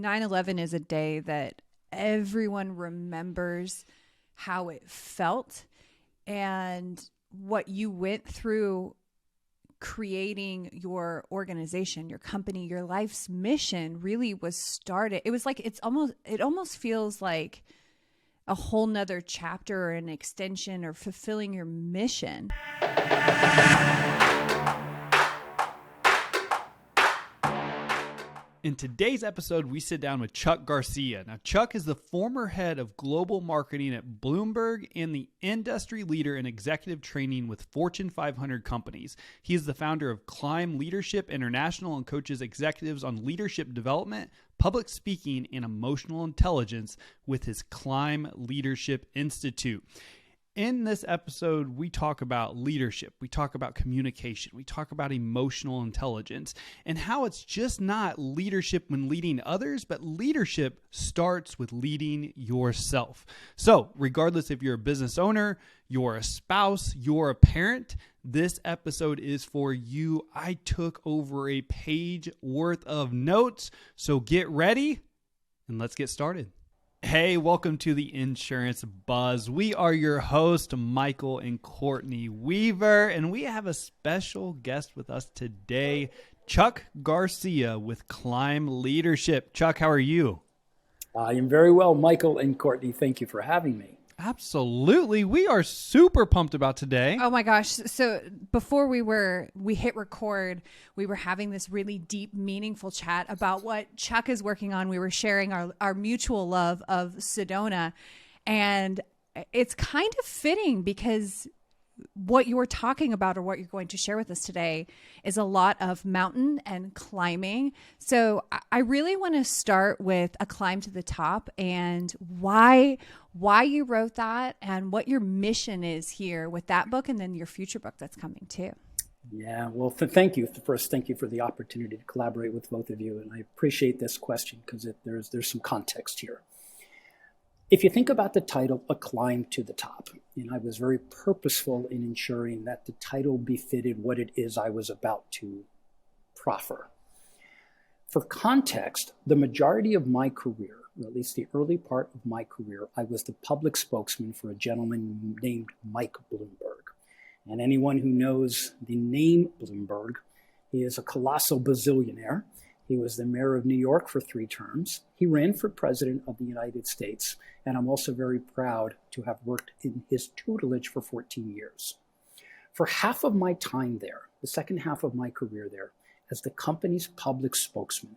9/11 is a day that everyone remembers how it felt and what you went through creating your organization, your company, your life's mission really was started. It was like it almost feels like a whole nother chapter or an extension or fulfilling your mission. In today's episode, we sit down with Chuck Garcia. Now, Chuck is the former head of global marketing at Bloomberg and the industry leader in executive training with Fortune 500 companies. He is the founder of Climb Leadership International and coaches executives on leadership development, public speaking, and emotional intelligence with his Climb Leadership Institute. In this episode, we talk about leadership, we talk about communication, we talk about emotional intelligence, and how it's just not leadership when leading others, but leadership starts with leading yourself. So, regardless if you're a business owner, you're a spouse, you're a parent, this episode is for you. I took over a page worth of notes, so get ready and let's get started. Hey, welcome to the Insurance Buzz. We are your hosts, Michael and Courtney Weaver, and we have a special guest with us today, Chuck Garcia with Climb Leadership. Chuck, how are you? I am very well, Michael and Courtney. Thank you for having me. Absolutely. We are super pumped about today. Oh my gosh. So before we hit record, we were having this really deep, meaningful chat about what Chuck is working on. We were sharing our mutual love of Sedona. And it's kind of fitting because what you were talking about or what you're going to share with us today is a lot of mountain and climbing. So I really want to start with A Climb to the Top and why you wrote that and what your mission is here with that book and then your future book that's coming too. Yeah, well, thank you. First, thank you for the opportunity to collaborate with both of you. And I appreciate this question because there's some context here. If you think about the title, A Climb to the Top, and I was very purposeful in ensuring that the title befitted what it is I was about to proffer. For context, the majority of my career, or at least the early part of my career, I was the public spokesman for a gentleman named Mike Bloomberg. And anyone who knows the name Bloomberg, he is a colossal bazillionaire. He was the mayor of New York for 3 terms. He ran for president of the United States. And I'm also very proud to have worked in his tutelage for 14 years. For half of my time there, the second half of my career there, as the company's public spokesman,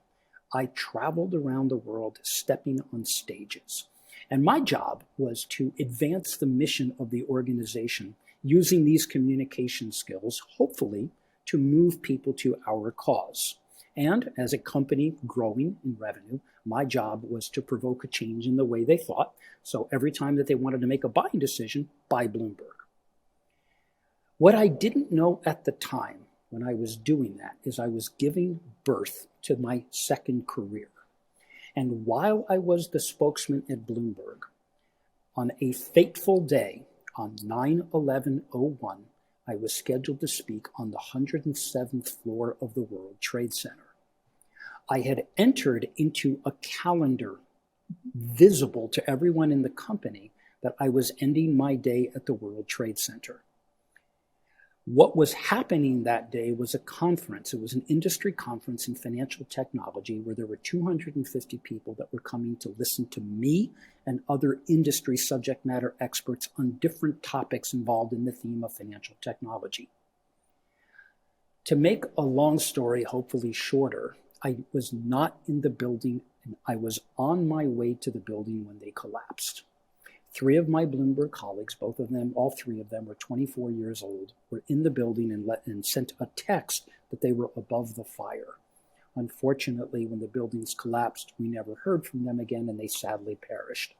I traveled around the world stepping on stages. And my job was to advance the mission of the organization using these communication skills, hopefully, to move people to our cause. And as a company growing in revenue, my job was to provoke a change in the way they thought. So every time that they wanted to make a buying decision, buy Bloomberg. What I didn't know at the time when I was doing that is I was giving birth to my second career. And while I was the spokesman at Bloomberg, on a fateful day on 9/11/01, I was scheduled to speak on the 107th floor of the World Trade Center. I had entered into a calendar visible to everyone in the company that I was ending my day at the World Trade Center. What was happening that day was a conference. It was an industry conference in financial technology where there were 250 people that were coming to listen to me and other industry subject matter experts on different topics involved in the theme of financial technology. To make a long story hopefully shorter, I was not in the building, and I was on my way to the building when they collapsed. 3 of my Bloomberg colleagues, all 3 of them were 24 years old, were in the building and sent a text that they were above the fire. Unfortunately, when the buildings collapsed, we never heard from them again, and they sadly perished.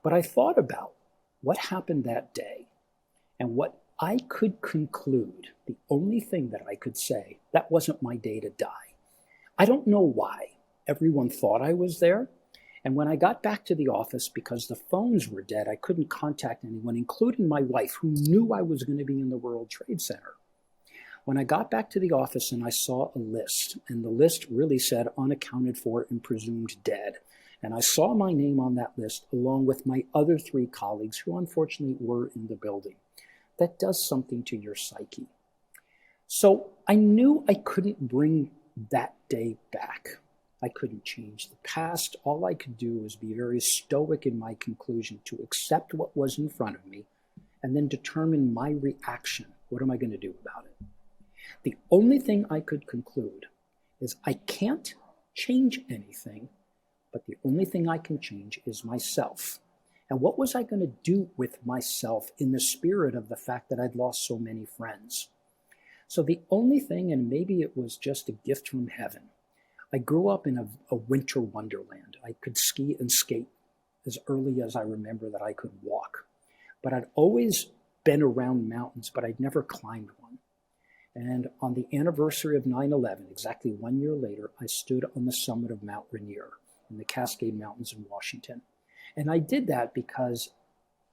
But I thought about what happened that day, and what I could conclude, the only thing that I could say, that wasn't my day to die. I don't know why. Everyone thought I was there. And when I got back to the office, because the phones were dead, I couldn't contact anyone, including my wife, who knew I was going to be in the World Trade Center. When I got back to the office and I saw a list, and the list really said unaccounted for and presumed dead, and I saw my name on that list along with my other 3 colleagues who unfortunately were in the building, that does something to your psyche. So I knew I couldn't bring that day back. I couldn't change the past. All I could do was be very stoic in my conclusion to accept what was in front of me and then determine my reaction. What am I going to do about it? The only thing I could conclude is I can't change anything, but the only thing I can change is myself. And what was I going to do with myself in the spirit of the fact that I'd lost so many friends? So the only thing, and maybe it was just a gift from heaven, I grew up in a winter wonderland. I could ski and skate as early as I remember that I could walk. But I'd always been around mountains, but I'd never climbed one. And on the anniversary of 9/11, exactly 1 year later, I stood on the summit of Mount Rainier in the Cascade Mountains in Washington. And I did that because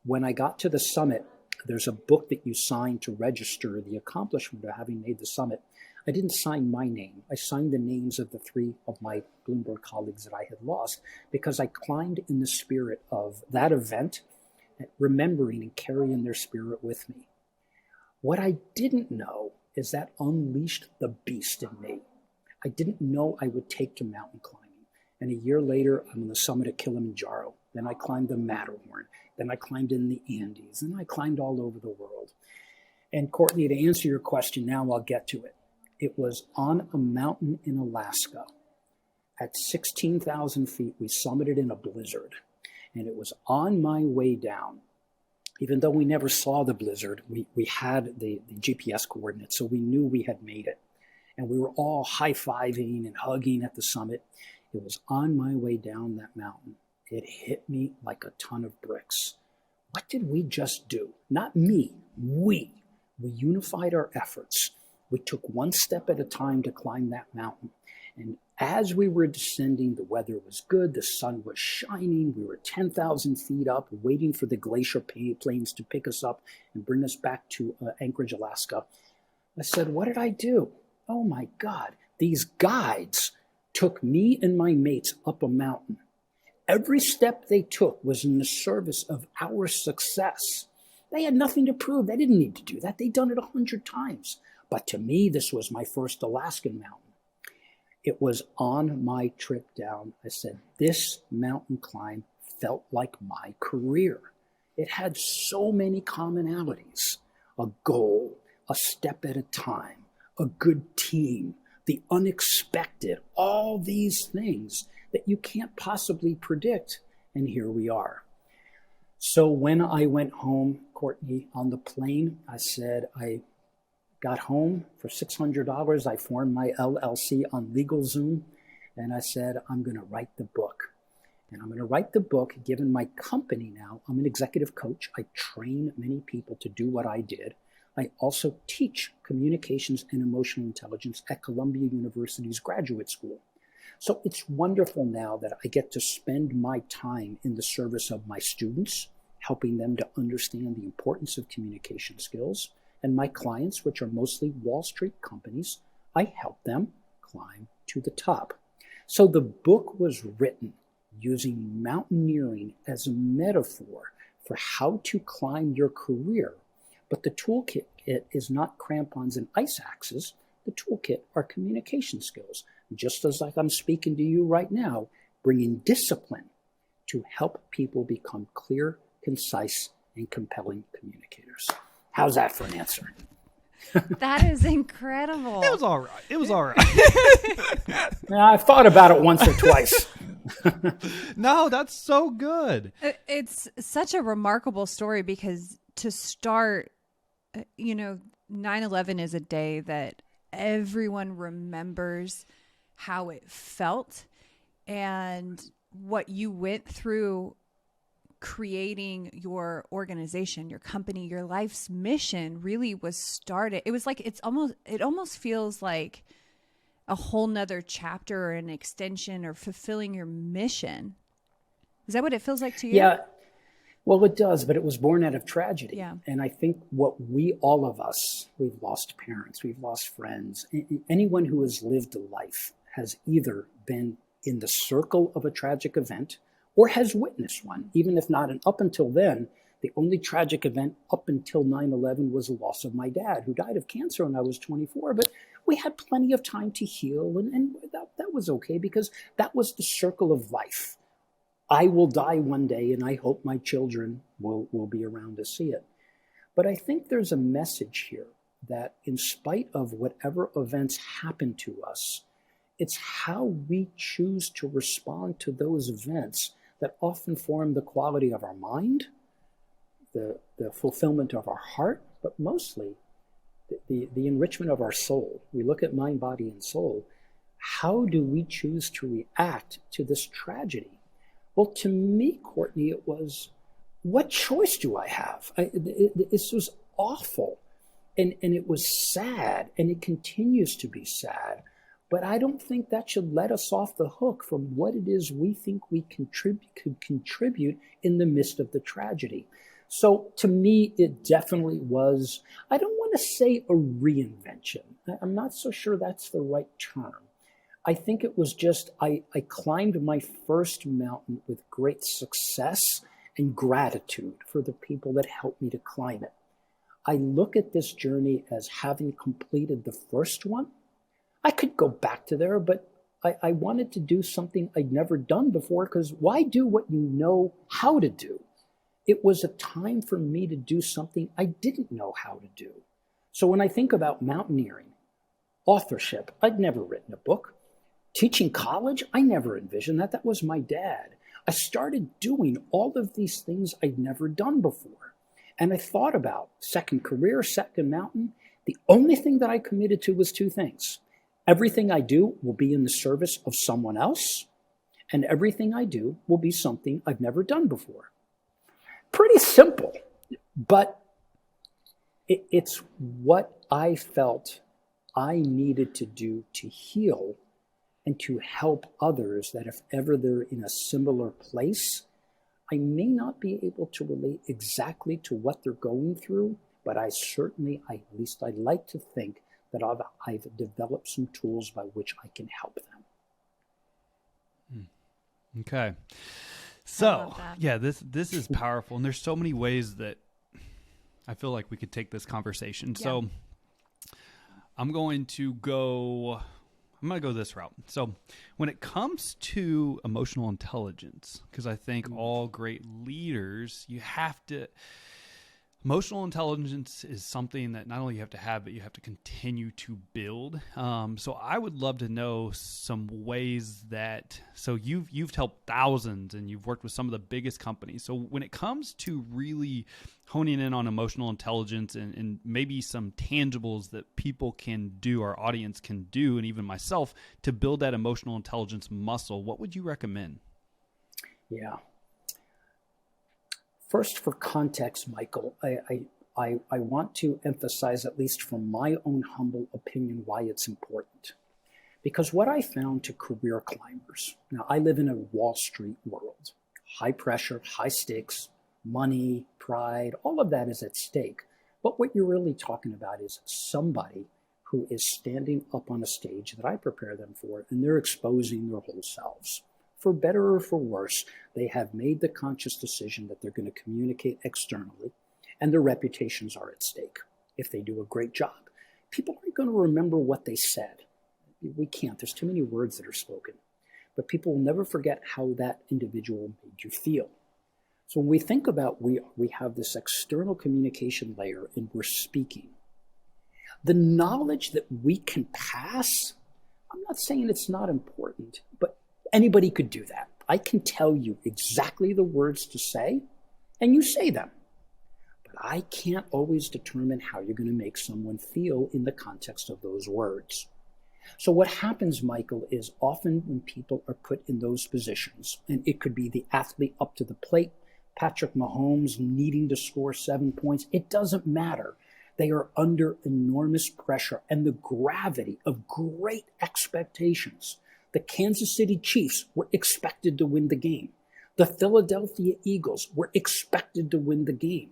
when I got to the summit, there's a book that you sign to register the accomplishment of having made the summit. I didn't sign my name. I signed the names of the 3 of my Bloomberg colleagues that I had lost because I climbed in the spirit of that event, remembering and carrying their spirit with me. What I didn't know is that unleashed the beast in me. I didn't know I would take to mountain climbing. And a year later, I'm on the summit of Kilimanjaro. Then I climbed the Matterhorn. Then I climbed in the Andes. Then I climbed all over the world. And Courtney, to answer your question now, I'll get to it. It was on a mountain in Alaska. At 16,000 feet, we summited in a blizzard. And it was on my way down. Even though we never saw the blizzard, we had the GPS coordinates, so we knew we had made it. And we were all high-fiving and hugging at the summit. It was on my way down that mountain. It hit me like a ton of bricks. What did we just do? Not me, we. We unified our efforts. We took one step at a time to climb that mountain. And as we were descending, the weather was good, the sun was shining, we were 10,000 feet up, waiting for the glacier plains to pick us up and bring us back to Anchorage, Alaska. I said, what did I do? Oh my God, these guides took me and my mates up a mountain. Every step they took was in the service of our success. They had nothing to prove. They didn't need to do that. They'd done it 100 times. But to me, this was my first Alaskan mountain. It was on my trip down. I said, this mountain climb felt like my career. It had so many commonalities. A goal, a step at a time, a good team, the unexpected, all these things that you can't possibly predict. And here we are. So when I went home, Courtney, on the plane, I said, I got home for $600. I formed my LLC on LegalZoom. And I said, I'm going to write the book. And I'm going to write the book, given my company now. I'm an executive coach. I train many people to do what I did. I also teach communications and emotional intelligence at Columbia University's graduate school. So it's wonderful now that I get to spend my time in the service of my students, helping them to understand the importance of communication skills, and my clients, which are mostly Wall Street companies, I help them climb to the top. So the book was written using mountaineering as a metaphor for how to climb your career. But the toolkit is not crampons and ice axes. The toolkit are communication skills, just as like I'm speaking to you right now, bringing discipline to help people become clear, concise, and compelling communicators. How's that for an answer? That is incredible. It was all right. It was all right. Now, I've thought about it once or twice. No, that's so good. It's such a remarkable story because to start, 9/11 is a day that everyone remembers how it felt and what you went through creating your organization, your company, your life's mission really was started. It was like, it almost feels like a whole nother chapter or an extension or fulfilling your mission. Is that what it feels like to you? Yeah, Well, it does, but it was born out of tragedy. Yeah. And I think all of us, we've lost parents, we've lost friends. Anyone who has lived a life has either been in the circle of a tragic event or has witnessed one, even if not. And up until then, the only tragic event up until 9/11 was the loss of my dad, who died of cancer when I was 24. But we had plenty of time to heal, and that was okay, because that was the circle of life. I will die one day, and I hope my children will be around to see it. But I think there's a message here that in spite of whatever events happen to us, it's how we choose to respond to those events that often form the quality of our mind, the fulfillment of our heart, but mostly the enrichment of our soul. We look at mind, body, and soul. How do we choose to react to this tragedy? Well, to me, Courtney, it was, what choice do I have? This was awful, and it was sad, and it continues to be sad. But I don't think that should let us off the hook from what it is we think we could contribute in the midst of the tragedy. So to me, it definitely was, I don't want to say a reinvention. I'm not so sure that's the right term. I think it was just, I climbed my first mountain with great success and gratitude for the people that helped me to climb it. I look at this journey as having completed the first one. I could go back to there, but I wanted to do something I'd never done before, because why do what you know how to do? It was a time for me to do something I didn't know how to do. So when I think about mountaineering, authorship, I'd never written a book. Teaching college, I never envisioned that. That was my dad. I started doing all of these things I'd never done before. And I thought about second career, second mountain. The only thing that I committed to was two things. Everything I do will be in the service of someone else, and everything I do will be something I've never done before. Pretty simple, but it's what I felt I needed to do to heal and to help others, that if ever they're in a similar place, I may not be able to relate exactly to what they're going through, but at least I'd like to think that I've developed some tools by which I can help them. Okay. So, yeah, this is powerful, and there's so many ways that I feel like we could take this conversation. Yeah. So I'm going to go this route. So when it comes to emotional intelligence, because I think all great leaders, emotional intelligence is something that not only you have to have, but you have to continue to build. So I would love to know some ways so you've helped thousands and you've worked with some of the biggest companies. So when it comes to really honing in on emotional intelligence and maybe some tangibles that people can do, our audience can do, and even myself, to build that emotional intelligence muscle, what would you recommend? Yeah. First, for context, Michael, I want to emphasize, at least from my own humble opinion, why it's important. Because what I found to career climbers, now I live in a Wall Street world, high pressure, high stakes, money, pride, all of that is at stake. But what you're really talking about is somebody who is standing up on a stage that I prepare them for, and they're exposing their whole selves. For better or for worse, they have made the conscious decision that they're going to communicate externally, and their reputations are at stake. If they do a great job, people aren't going to remember what they said. We can't. There's too many words that are spoken. But people will never forget how that individual made you feel. So when we think about we have this external communication layer and we're speaking, the knowledge that we can pass, I'm not saying it's not important, but anybody could do that. I can tell you exactly the words to say, and you say them. But I can't always determine how you're going to make someone feel in the context of those words. So what happens, Michael, is often when people are put in those positions, and it could be the athlete up to the plate, Patrick Mahomes needing to score 7 points, it doesn't matter. They are under enormous pressure and the gravity of great expectations. The Kansas City Chiefs were expected to win the game. The Philadelphia Eagles were expected to win the game.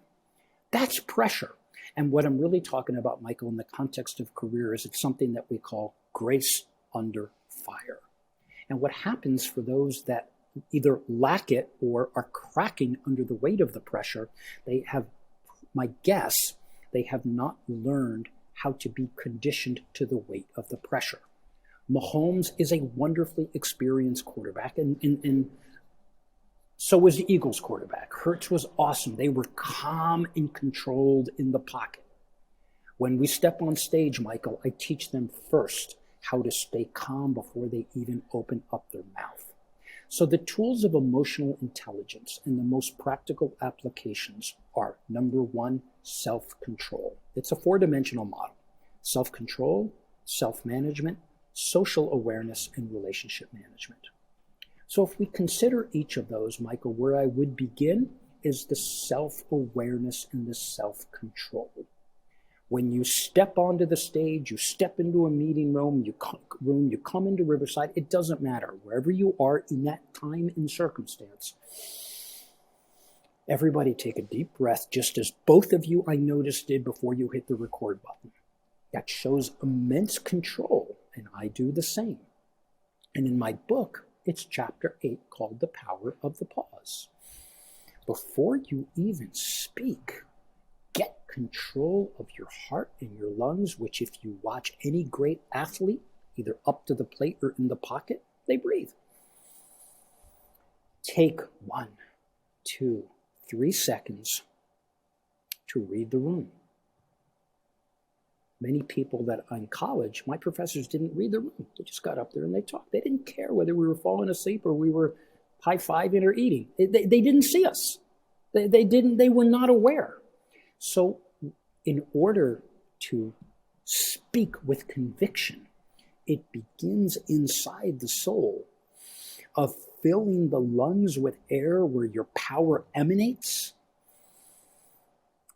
That's pressure. And what I'm really talking about, Michael, in the context of career is it's something that we call grace under fire. And what happens for those that either lack it or are cracking under the weight of the pressure, they have, my guess, they have not learned how to be conditioned to the weight of the pressure. Mahomes is a wonderfully experienced quarterback, and so was the Eagles quarterback. Hurts was awesome. They were calm and controlled in the pocket. When we step on stage, Michael, I teach them first how to stay calm before they even open up their mouth. So the tools of emotional intelligence and the most practical applications are, number one, self-control. It's a four-dimensional model: self-control, self-management, social awareness, and relationship management. So if we consider each of those, Michael, where I would begin is the self-awareness and the self-control. When you step onto the stage, you step into a meeting room, you come into Riverside, it doesn't matter. Wherever you are in that time and circumstance, everybody take a deep breath, just as both of you, I noticed, did before you hit the record button. That shows immense control, and I do the same. And in my book, it's chapter 8 called The Power of the Pause. Before you even speak, get control of your heart and your lungs, which if you watch any great athlete, either up to the plate or in the pocket, they breathe. Take 1, 2, 3 seconds to read the room. Many people that in college, my professors didn't read the room. They just got up there and they talked. They didn't care whether we were falling asleep or we were high-fiving or eating. They didn't see us. They were not aware. So in order to speak with conviction, it begins inside the soul of filling the lungs with air where your power emanates.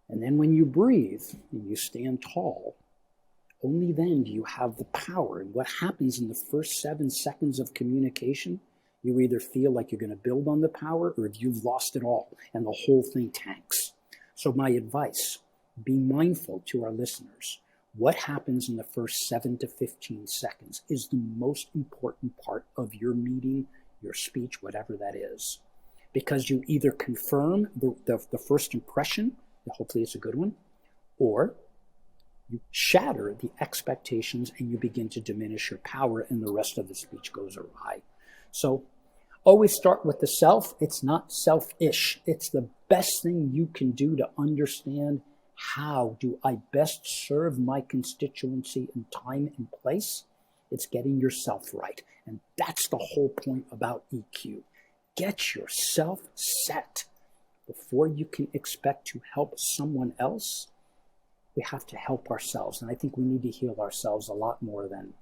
And then when you breathe and you stand tall, only then do you have the power. And what happens in the first 7 seconds of communication, you either feel like you're going to build on the power or you've lost it all and the whole thing tanks. So my advice, be mindful to our listeners. What happens in the first 7 to 15 seconds is the most important part of your meeting, your speech, whatever that is. Because you either confirm the first impression, hopefully it's a good one, or you shatter the expectations and you begin to diminish your power and the rest of the speech goes awry. So always start with the self. It's not selfish. It's the best thing you can do to understand how do I best serve my constituency in time and place. It's getting yourself right. And that's the whole point about EQ. Get yourself set. Before you can expect to help someone else, we have to help ourselves. And I think we need to heal ourselves a lot more than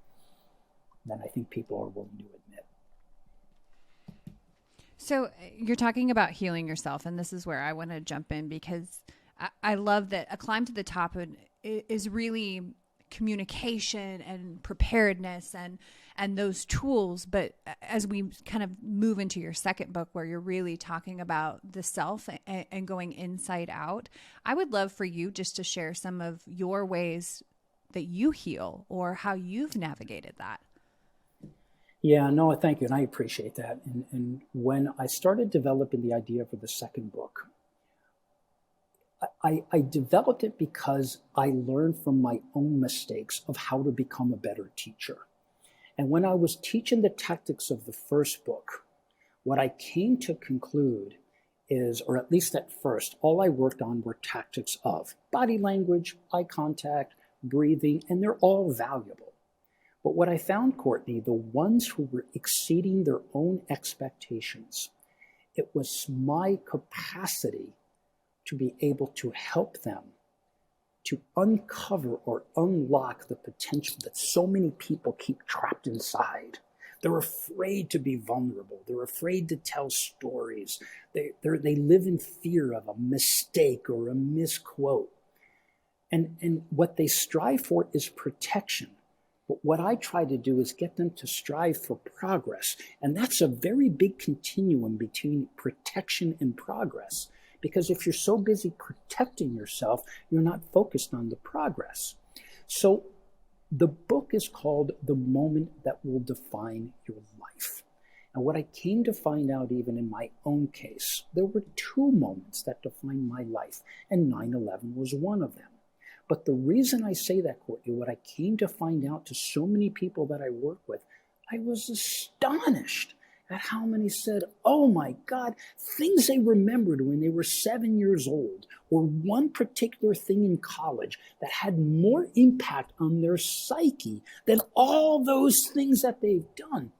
I think people are willing to admit. So you're talking about healing yourself, and this is where I want to jump in because I love that A Climb to the Top is really communication and preparedness and those tools. But as we kind of move into your second book where you're really talking about the self and going inside out, I would love for you just to share some of your ways that you heal or how you've navigated that. Yeah, no, thank you. And I appreciate that. And when I started developing the idea for the second book, I developed it because I learned from my own mistakes of how to become a better teacher. And when I was teaching the tactics of the first book, what I came to conclude is, or at least at first, all I worked on were tactics of body language, eye contact, breathing, and they're all valuable. But what I found, Courtney, the ones who were exceeding their own expectations, it was my capacity to be able to help them to uncover or unlock the potential that so many people keep trapped inside. They're afraid to be vulnerable. They're afraid to tell stories. They live in fear of a mistake or a misquote. And what they strive for is protection. But what I try to do is get them to strive for progress. And that's a very big continuum between protection and progress. Because if you're so busy protecting yourself, you're not focused on the progress. So the book is called The Moment That Will Define Your Life. And what I came to find out, even in my own case, there were two moments that defined my life, and 9/11 was one of them. But the reason I say that, Courtney, what I came to find out to so many people that I work with, I was astonished at how many said, oh my God, things they remembered when they were 7 years old, or one particular thing in college that had more impact on their psyche than all those things that they've done.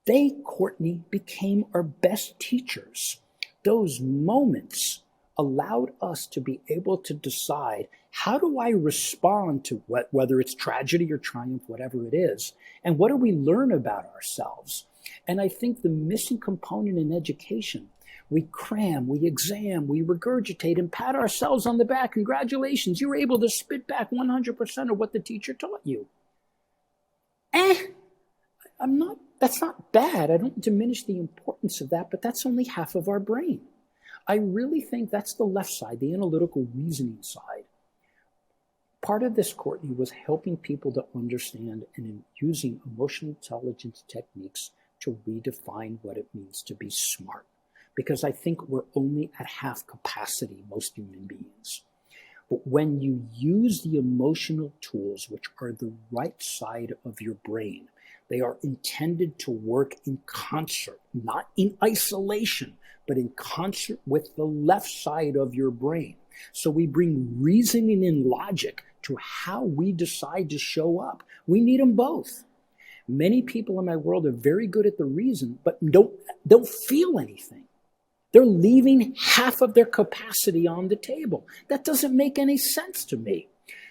They, Courtney, became our best teachers. Those moments allowed us to be able to decide, how do I respond to whether it's tragedy or triumph, whatever it is, and what do we learn about ourselves? And I think the missing component in education, we cram, we exam, we regurgitate and pat ourselves on the back. Congratulations, you were able to spit back 100% of what the teacher taught you. That's not bad. I don't diminish the importance of that, but that's only half of our brain. I really think that's the left side, the analytical reasoning side. Part of this, Courtney, was helping people to understand and using emotional intelligence techniques to redefine what it means to be smart. Because I think we're only at half capacity, most human beings. But when you use the emotional tools, which are the right side of your brain, they are intended to work in concert, not in isolation, but in concert with the left side of your brain. So we bring reasoning and logic to how we decide to show up. We need them both. Many people in my world are very good at the reason, but don't feel anything. They're leaving half of their capacity on the table. That doesn't make any sense to me.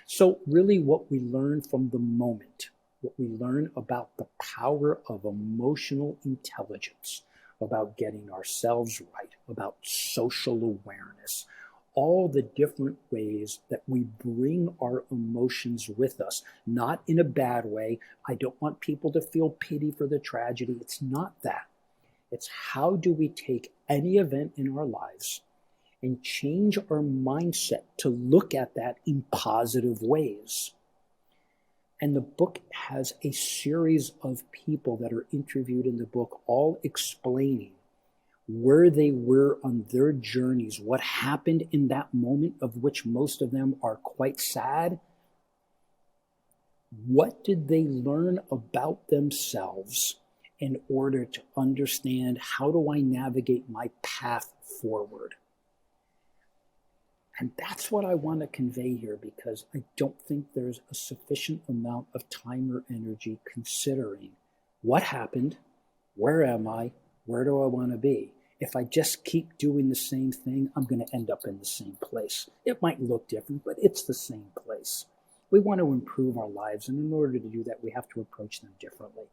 So really what we learn from the moment, what we learn about the power of emotional intelligence, about getting ourselves right, about social awareness, all the different ways that we bring our emotions with us, not in a bad way. I don't want people to feel pity for the tragedy. It's not that. It's how do we take any event in our lives and change our mindset to look at that in positive ways. And the book has a series of people that are interviewed in the book, all explaining where they were on their journeys, what happened in that moment, of which most of them are quite sad. What did they learn about themselves in order to understand, how do I navigate my path forward? And that's what I want to convey here, because I don't think there's a sufficient amount of time or energy considering what happened, where am I, where do I want to be? If I just keep doing the same thing, I'm going to end up in the same place. It might look different, but it's the same place. We want to improve our lives, and in order to do that, we have to approach them differently.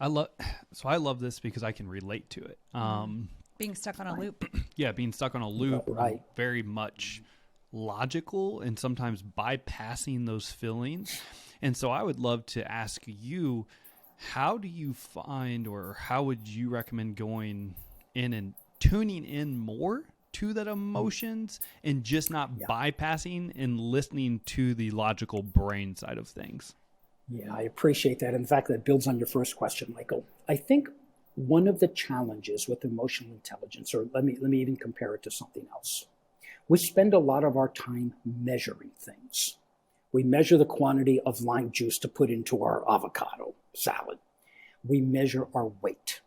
I love this because I can relate to it. Being stuck on a loop. Yeah, being stuck on a loop, right. Very much logical and sometimes bypassing those feelings. And so I would love to ask you, how do you find, or how would you recommend going in and tuning in more to that emotions and just not bypassing and listening to the logical brain side of things? Yeah, I appreciate that. In fact, that builds on your first question, Michael. I think one of the challenges with emotional intelligence, or let me even compare it to something else. We spend a lot of our time measuring things. We measure the quantity of lime juice to put into our avocado salad. We measure our weight.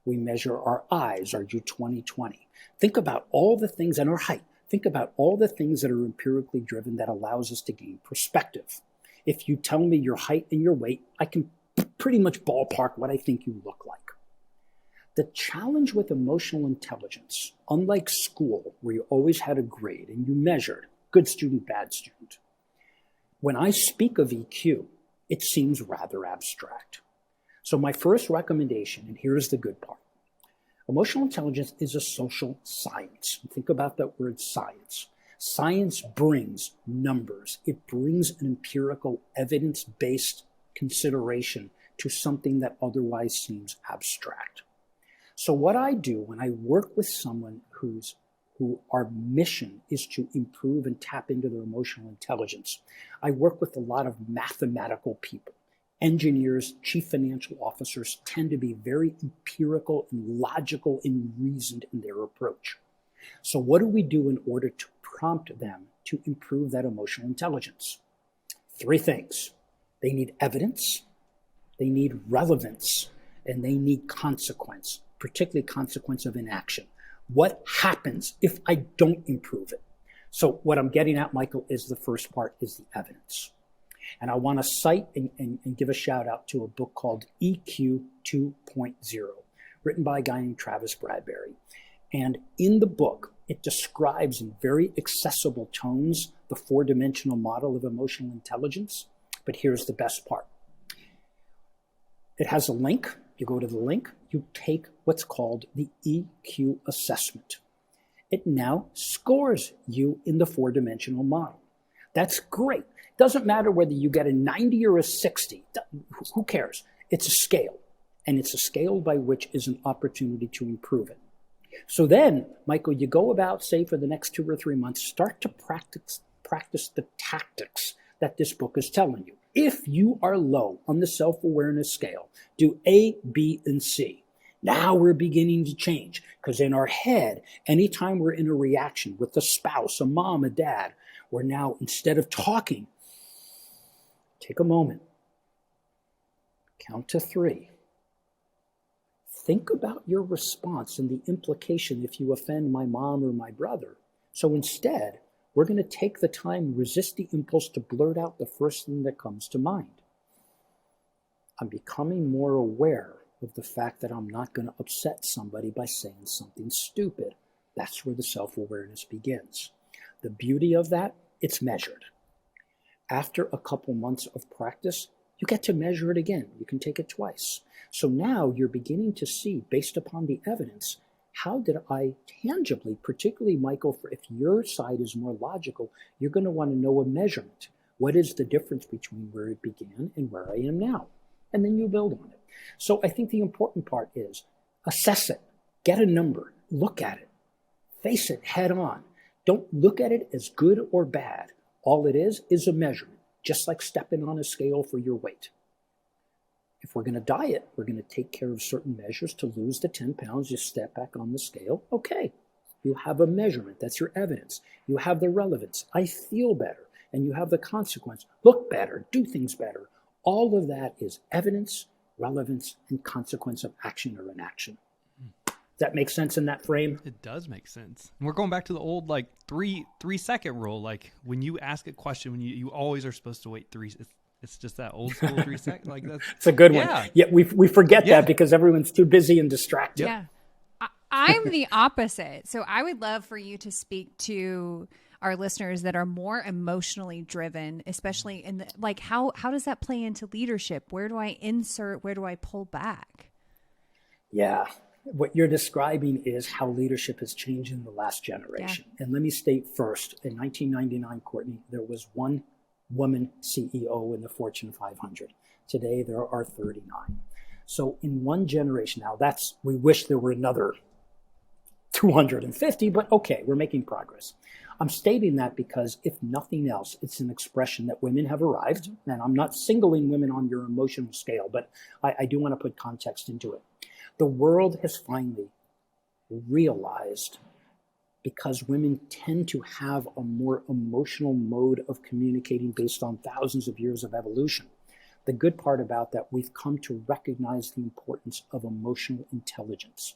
We measure our eyes, our U20/20. Think about all the things, and our height. Think about all the things that are empirically driven that allows us to gain perspective. If you tell me your height and your weight, I can pretty much ballpark what I think you look like. The challenge with emotional intelligence, unlike school, where you always had a grade and you measured good student, bad student, when I speak of EQ, it seems rather abstract. So my first recommendation, and here's the good part, emotional intelligence is a social science. Think about that word science. Science brings numbers. It brings an empirical, evidence-based consideration to something that otherwise seems abstract. So what I do when I work with someone who our mission is to improve and tap into their emotional intelligence, I work with a lot of mathematical people. Engineers, chief financial officers tend to be very empirical and logical and reasoned in their approach. So what do we do in order to prompt them to improve that emotional intelligence? 3 things. They need evidence, they need relevance, and they need consequence, particularly consequence of inaction. What happens if I don't improve it? So what I'm getting at, Michael, is the first part is the evidence. And I want to cite and give a shout out to a book called EQ 2.0, written by a guy named Travis Bradbury. And in the book, it describes in very accessible tones the 4-dimensional model of emotional intelligence. But here's the best part. It has a link. You go to the link, you take what's called the EQ assessment. It now scores you in the 4-dimensional model. That's great. Doesn't matter whether you get a 90 or a 60. Who cares? It's a scale. And it's a scale by which is an opportunity to improve it. So then, Michael, you go about, say, for the next 2 or 3 months, start to practice the tactics that this book is telling you. If you are low on the self-awareness scale, do A, B, and C. Now we're beginning to change, because in our head, anytime we're in a reaction with a spouse, a mom, a dad, we're now, instead of talking, take a moment, count to 3. Think about your response and the implication if you offend my mom or my brother. So instead, we're going to take the time, resist the impulse to blurt out the first thing that comes to mind. I'm becoming more aware of the fact that I'm not going to upset somebody by saying something stupid. That's where the self-awareness begins. The beauty of that, it's measured. After a couple months of practice, you get to measure it again. You can take it twice. So now you're beginning to see, based upon the evidence, how did I tangibly, particularly, Michael, if your side is more logical, you're going to want to know a measurement. What is the difference between where it began and where I am now? And then you build on it. So I think the important part is assess it, get a number, look at it, face it head on. Don't look at it as good or bad. All it is a measurement, just like stepping on a scale for your weight. If we're going to diet, we're going to take care of certain measures to lose the 10 pounds, you step back on the scale. Okay, you have a measurement. That's your evidence. You have the relevance. I feel better. And you have the consequence. Look better, do things better. All of that is evidence, relevance, and consequence of action or inaction. Does that make sense in that frame? It does make sense. And we're going back to the old like 3-second rule. Like when you ask a question, when you always are supposed to wait 3. It's just that old school 3 seconds. Like that's it's a good one. Yeah, we forget that because everyone's too busy and distracted. Yeah, I'm the opposite. So I would love for you to speak to our listeners that are more emotionally driven, especially in the, like how does that play into leadership? Where do I insert? Where do I pull back? Yeah. What you're describing is how leadership has changed in the last generation. Yeah. And let me state first, in 1999, Courtney, there was one woman CEO in the Fortune 500. Today, there are 39. So in one generation, now we wish there were another 250, but okay, we're making progress. I'm stating that because if nothing else, it's an expression that women have arrived. And I'm not singling women on your emotional scale, but I do want to put context into it. The world has finally realized, because women tend to have a more emotional mode of communicating based on thousands of years of evolution. The good part about that, we've come to recognize the importance of emotional intelligence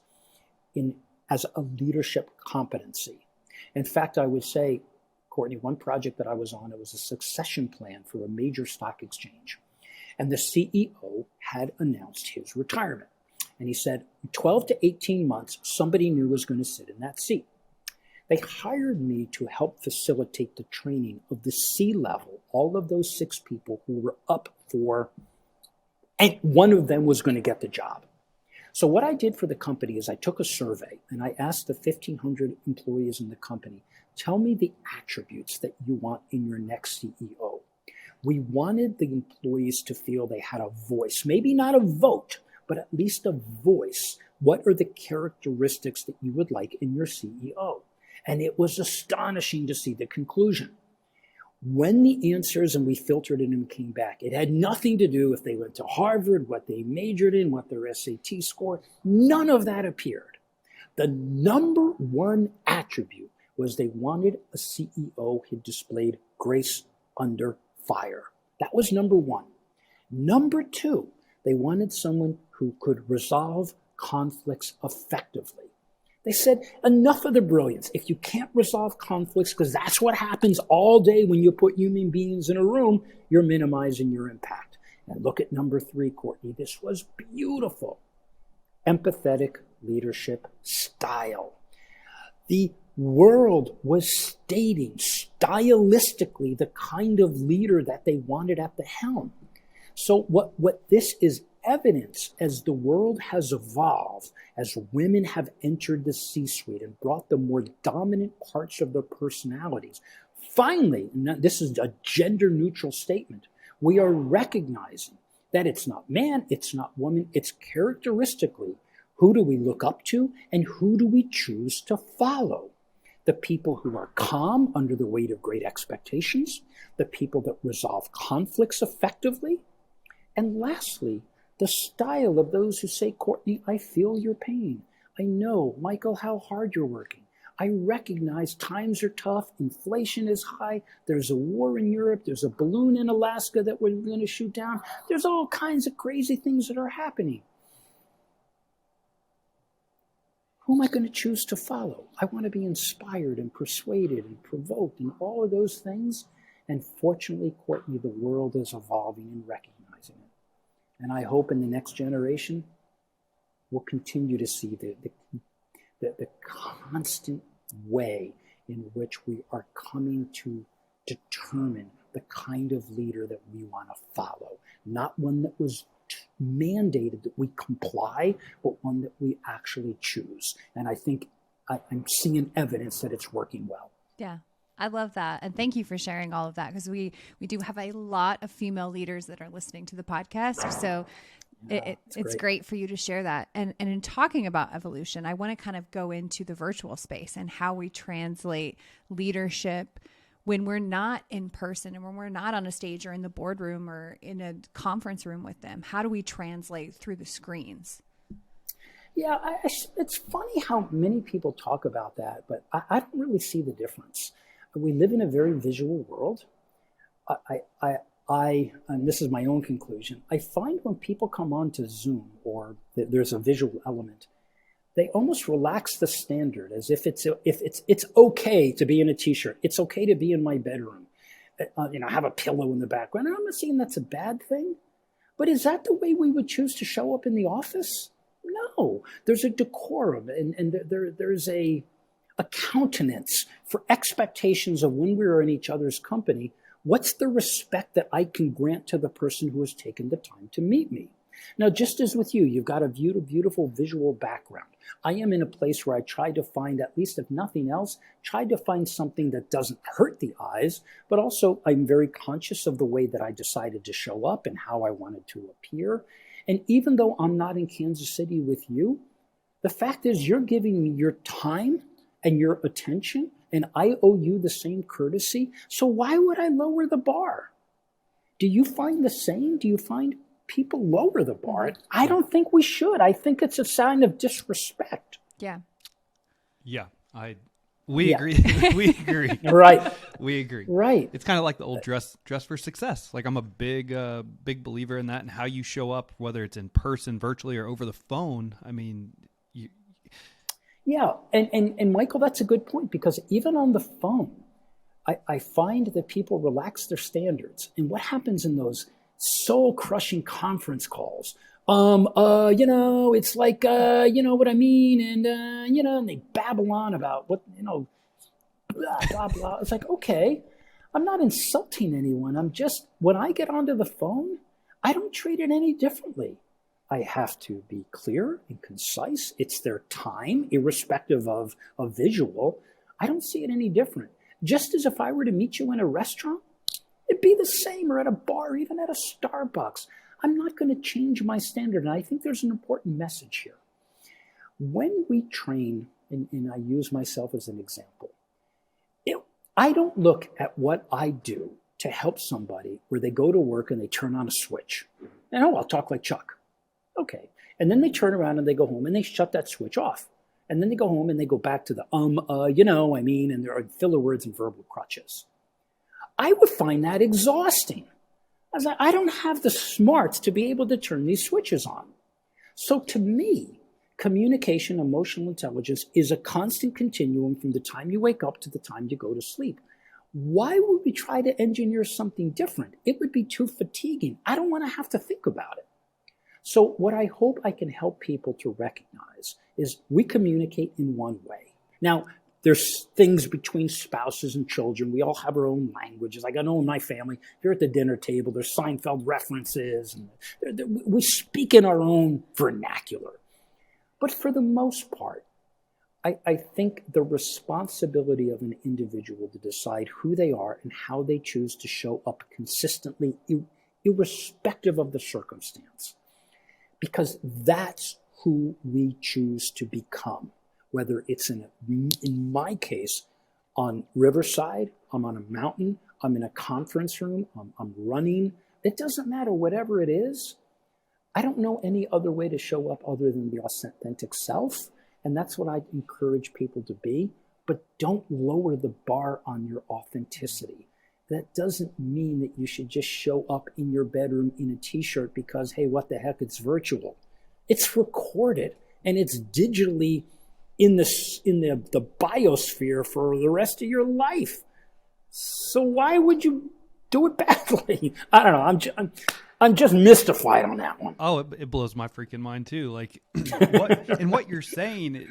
as a leadership competency. In fact, I would say, Courtney, one project that I was on, it was a succession plan for a major stock exchange. And the CEO had announced his retirement. And he said, in 12 to 18 months, somebody new was going to sit in that seat. They hired me to help facilitate the training of the C-level, all of those 6 people who were up for, and one of them was going to get the job. So what I did for the company is I took a survey and I asked the 1,500 employees in the company, tell me the attributes that you want in your next CEO. We wanted the employees to feel they had a voice, maybe not a vote, but at least a voice. What are the characteristics that you would like in your CEO? And it was astonishing to see the conclusion. When the answers, and we filtered it and came back, it had nothing to do if they went to Harvard, what they majored in, what their SAT score, none of that appeared. The number one attribute was they wanted a CEO who displayed grace under fire. That was number one. Number two, they wanted someone who could resolve conflicts effectively. They said, enough of the brilliance. If you can't resolve conflicts, because that's what happens all day when you put human beings in a room, you're minimizing your impact. And look at number three, Courtney. This was beautiful. Empathetic leadership style. The world was stating stylistically the kind of leader that they wanted at the helm. So what this is evidence, as the world has evolved, as women have entered the C-suite and brought the more dominant parts of their personalities, finally, and this is a gender-neutral statement, we are recognizing that it's not man, it's not woman, it's characteristically who do we look up to and who do we choose to follow. The people who are calm under the weight of great expectations, the people that resolve conflicts effectively, and lastly, the style of those who say, Courtney, I feel your pain. I know, Michael, how hard you're working. I recognize times are tough. Inflation is high. There's a war in Europe. There's a balloon in Alaska that we're going to shoot down. There's all kinds of crazy things that are happening. Who am I going to choose to follow? I want to be inspired and persuaded and provoked and all of those things. And fortunately, Courtney, the world is evolving and recognizing it. And I hope in the next generation, we'll continue to see the constant way in which we are coming to determine the kind of leader that we want to follow. Not one that was mandated that we comply, but one that we actually choose. And I think I'm seeing evidence that it's working well. Yeah. I love that. And thank you for sharing all of that, because we do have a lot of female leaders that are listening to the podcast. So it's great for you to share that. And in talking about evolution, I want to kind of go into the virtual space and how we translate leadership when we're not in person and when we're not on a stage or in the boardroom or in a conference room with them. How do we translate through the screens? Yeah, it's funny how many people talk about that, but I don't really see the difference. We live in a very visual world. And this is my own conclusion, I find when people come onto Zoom or there's a visual element, they almost relax the standard as if it's okay to be in a t-shirt. It's okay to be in my bedroom. Have a pillow in the background. And I'm not saying that's a bad thing, but is that the way we would choose to show up in the office? No, there's a decorum and there's a countenance for expectations of when we are in each other's company. What's the respect that I can grant to the person who has taken the time to meet me? Now, just as with you, you've got a beautiful visual background. I am in a place where I try to find, at least if nothing else, try to find something that doesn't hurt the eyes, but also I'm very conscious of the way that I decided to show up and how I wanted to appear. And even though I'm not in Kansas City with you, the fact is you're giving me your time and your attention, and I owe you the same courtesy. So why would I lower the bar? Do you find the same? Do you find people lower the bar? I don't think we should. I think it's a sign of disrespect. Yeah. Yeah. We agree. We agree. Right. We agree. Right. It's kind of like the old dress for success. Like I'm a big believer in that, and how you show up, whether it's in person, virtually, or over the phone. I mean, yeah. And Michael, that's a good point, because even on the phone, I find that people relax their standards. And what happens in those soul-crushing conference calls? It's like, what I mean? And, and they babble on about what, blah, blah, blah. It's like, okay, I'm not insulting anyone. I'm just, when I get onto the phone, I don't treat it any differently. I have to be clear and concise. It's their time, irrespective of a visual. I don't see it any different. Just as if I were to meet you in a restaurant, it'd be the same, or at a bar, even at a Starbucks. I'm not going to change my standard. And I think there's an important message here. When we train, and I use myself as an example, I don't look at what I do to help somebody where they go to work and they turn on a switch. And I'll talk like Chuck. Okay. And then they turn around and they go home and they shut that switch off. And then they go home and they go back to the and there are filler words and verbal crutches. I would find that exhausting. I was like, I don't have the smarts to be able to turn these switches on. So to me, communication, emotional intelligence is a constant continuum from the time you wake up to the time you go to sleep. Why would we try to engineer something different? It would be too fatiguing. I don't want to have to think about it. So what I hope I can help people to recognize is we communicate in one way. Now, there's things between spouses and children. We all have our own languages. Like I know in my family, here at the dinner table, there's Seinfeld references. And we speak in our own vernacular. But for the most part, I think the responsibility of an individual to decide who they are and how they choose to show up consistently, irrespective of the circumstance, because that's who we choose to become. Whether it's in my case, on Riverside, I'm on a mountain, I'm in a conference room, I'm running. It doesn't matter, whatever it is. I don't know any other way to show up other than the authentic self. And that's what I encourage people to be. But don't lower the bar on your authenticity. That doesn't mean that you should just show up in your bedroom in a t-shirt because, hey, what the heck, it's virtual. It's recorded and it's digitally in the biosphere for the rest of your life. So why would you do it badly? I don't know. I'm just mystified on that one. Oh, it blows my freaking mind too. Like, what you're saying,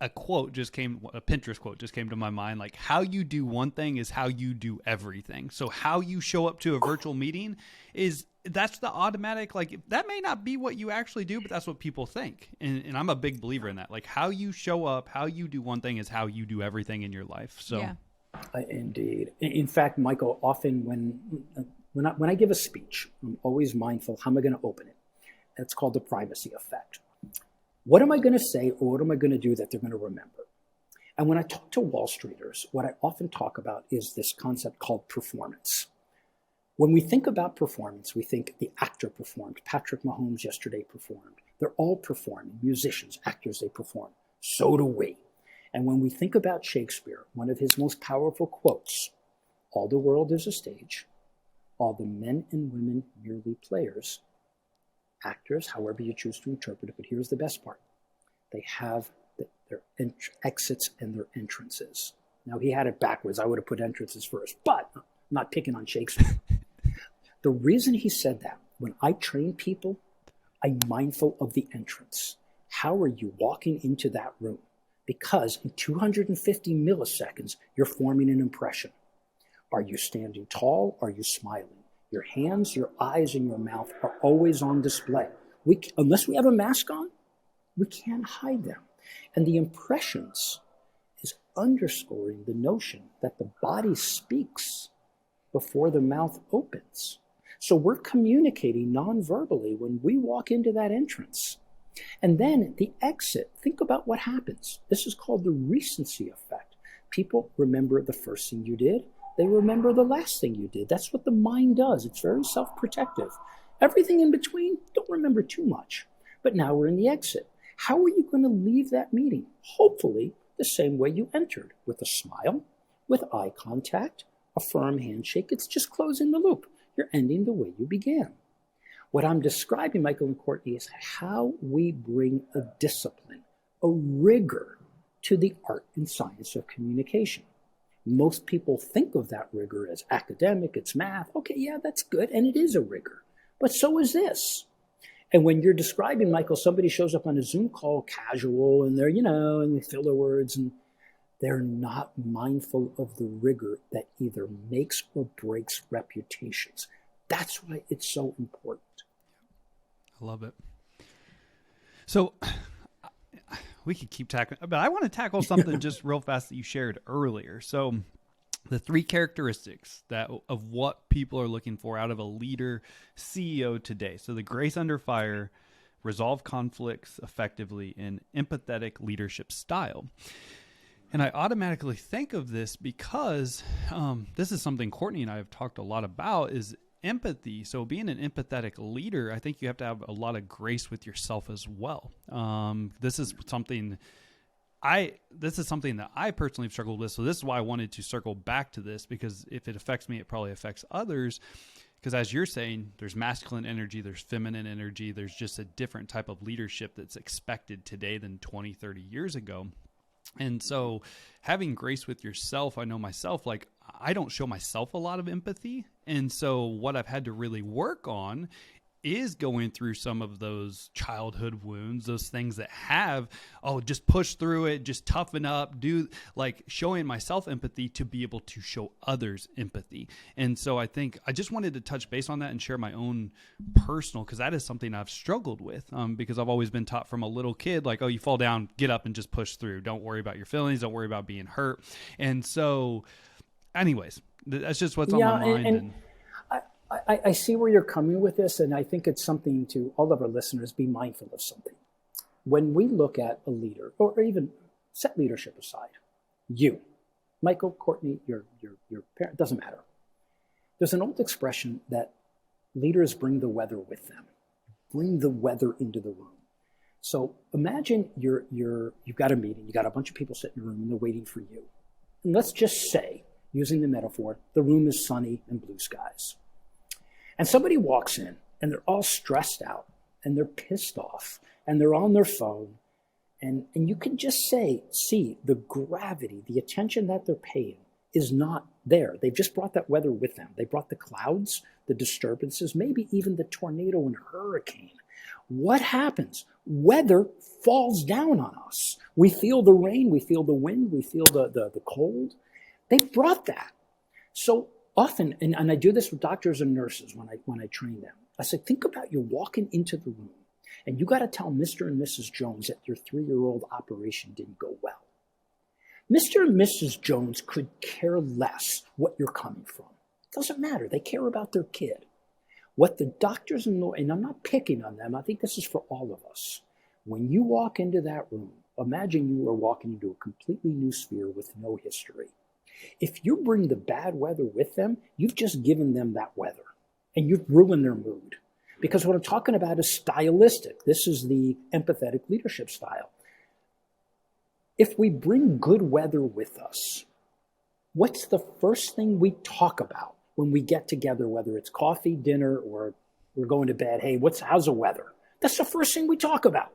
a Pinterest quote just came to my mind. Like, how you do one thing is how you do everything. So how you show up to a virtual meeting that's the automatic, like, that may not be what you actually do, but that's what people think. And I'm a big believer in that. Like, how you show up, how you do one thing is how you do everything in your life. So, yeah. Indeed. In fact, Michael, often when I give a speech, I'm always mindful, how am I going to open it? That's called the privacy effect. What am I going to say or what am I going to do that they're going to remember? And when I talk to Wall Streeters, what I often talk about is this concept called performance. When we think about performance, we think the actor performed. Patrick Mahomes yesterday performed. They're all performing. Musicians, actors, they perform. So do we. And when we think about Shakespeare, one of his most powerful quotes, all the world is a stage, all the men and women merely players, actors, however you choose to interpret it, but here's the best part. They have their exits and their entrances. Now, he had it backwards. I would have put entrances first, but I'm not picking on Shakespeare. The reason he said that, when I train people, I'm mindful of the entrance. How are you walking into that room? Because in 250 milliseconds, you're forming an impression. Are you standing tall? Are you smiling? Your hands, your eyes, and your mouth are always on display. Unless we have a mask on, we can't hide them. And the impressions is underscoring the notion that the body speaks before the mouth opens. So we're communicating non-verbally when we walk into that entrance. And then the exit, think about what happens. This is called the recency effect. People remember the first thing you did. They remember the last thing you did. That's what the mind does. It's very self-protective. Everything in between, don't remember too much. But now we're in the exit. How are you going to leave that meeting? Hopefully the same way you entered, with a smile, with eye contact, a firm handshake. It's just closing the loop. You're ending the way you began. What I'm describing, Michael and Courtney, is how we bring a discipline, a rigor to the art and science of communication. Most people think of that rigor as academic, it's math. Okay, yeah, that's good, and it is a rigor. But so is this. And when you're describing, Michael, somebody shows up on a Zoom call casual, and they're, and they fill their words, and they're not mindful of the rigor that either makes or breaks reputations. That's why it's so important. I love it. So we could keep tackling, but I want to tackle something just real fast that you shared earlier. So the 3 characteristics that of what people are looking for out of a leader CEO today. So the grace under fire, resolve conflicts effectively, and empathetic leadership style. And I automatically think of this because this is something Courtney and I have talked a lot about, is empathy. So being an empathetic leader, I think you have to have a lot of grace with yourself as well. This is something that I personally have struggled with. So this is why I wanted to circle back to this, because if it affects me, it probably affects others. Because as you're saying, there's masculine energy, there's feminine energy, there's just a different type of leadership that's expected today than 20, 30 years ago. And so having grace with yourself, I know myself, like I don't show myself a lot of empathy. And so what I've had to really work on is going through some of those childhood wounds, those things that have, just push through it, just toughen up, do like showing myself empathy to be able to show others empathy. And so I think I just wanted to touch base on that and share my own personal, because that is something I've struggled with, because I've always been taught from a little kid, like, you fall down, get up and just push through. Don't worry about your feelings. Don't worry about being hurt. And so anyways, that's just what's on my mind. I see where you're coming with this, and I think it's something to all of our listeners be mindful of something. When we look at a leader, or even set leadership aside, you, Michael, Courtney, your parent, doesn't matter. There's an old expression that leaders bring the weather with them, bring the weather into the room. So imagine you've got a meeting, you got a bunch of people sitting in a room and they're waiting for you. And let's just say, using the metaphor, the room is sunny and blue skies. And somebody walks in and they're all stressed out and they're pissed off and they're on their phone. And you can just see the gravity, the attention that they're paying is not there. They've just brought that weather with them. They brought the clouds, the disturbances, maybe even the tornado and hurricane. What happens? Weather falls down on us. We feel the rain, we feel the wind, we feel the cold. They brought that. So often, and I do this with doctors and nurses when I train them, I say, think about you walking into the room and you got to tell Mr. and Mrs. Jones that your 3-year-old operation didn't go well. Mr. and Mrs. Jones could care less what you're coming from. It doesn't matter. They care about their kid. What the doctors and I'm not picking on them, I think this is for all of us. When you walk into that room, imagine you are walking into a completely new sphere with no history. If you bring the bad weather with them, you've just given them that weather and you've ruined their mood. Because what I'm talking about is stylistic. This is the empathetic leadership style. If we bring good weather with us, what's the first thing we talk about when we get together, whether it's coffee, dinner, or we're going to bed? Hey, how's the weather? That's the first thing we talk about.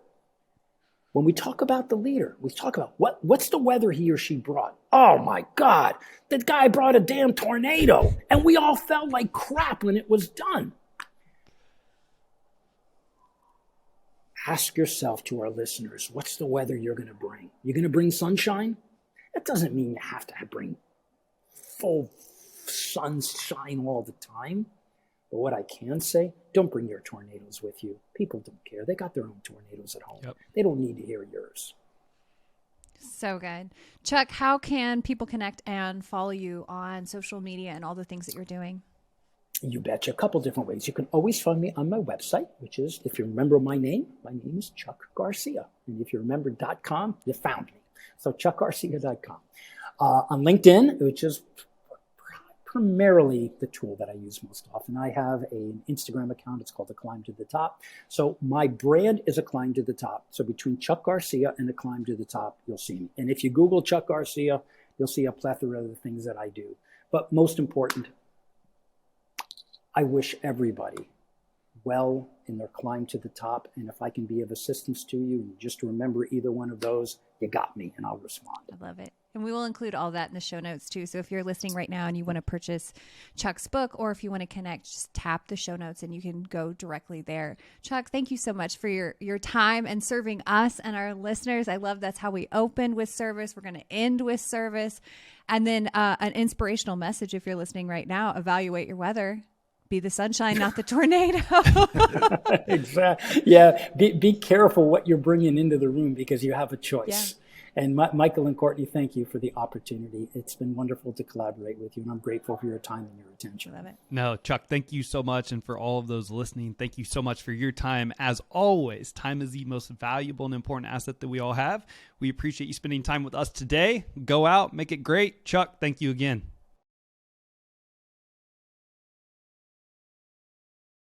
When we talk about the leader, we talk about what's the weather he or she brought. Oh my God, that guy brought a damn tornado and we all felt like crap when it was done. Ask yourself, to our listeners, what's the weather you're going to bring? You're going to bring sunshine? That doesn't mean you have to bring full sunshine all the time. But what I can say, don't bring your tornadoes with you. People don't care. They got their own tornadoes at home. Yep. They don't need to hear yours. So good. Chuck, how can people connect and follow you on social media and all the things that you're doing? You betcha. A couple different ways. You can always find me on my website, which is, if you remember my name is Chuck Garcia. And if you remember .com, you found me. So chuckgarcia.com. On LinkedIn, which is primarily the tool that I use most often. I have an Instagram account. It's called The Climb to the Top. So my brand is A Climb to the Top. So between Chuck Garcia and A Climb to the Top, you'll see me. And if you Google Chuck Garcia, you'll see a plethora of the things that I do. But most important, I wish everybody well in their climb to the top. And if I can be of assistance to you, just remember either one of those, you got me, and I'll respond. I love it. And we will include all that in the show notes too. So if you're listening right now and you want to purchase Chuck's book, or if you want to connect, just tap the show notes and you can go directly there. Chuck, thank you so much for your time and serving us and our listeners. I love that's how we opened, with service. We're going to end with service. And then an inspirational message if you're listening right now: evaluate your weather. Be the sunshine, not the tornado. Exactly. Yeah. Be careful what you're bringing into the room because you have a choice. And Michael and Courtney, thank you for the opportunity. It's been wonderful to collaborate with you, and I'm grateful for your time and your attention. Love it. No, Chuck, thank you so much. And for all of those listening, thank you so much for your time. As always, time is the most valuable and important asset that we all have. We appreciate you spending time with us today. Go out, make it great. Chuck, thank you again.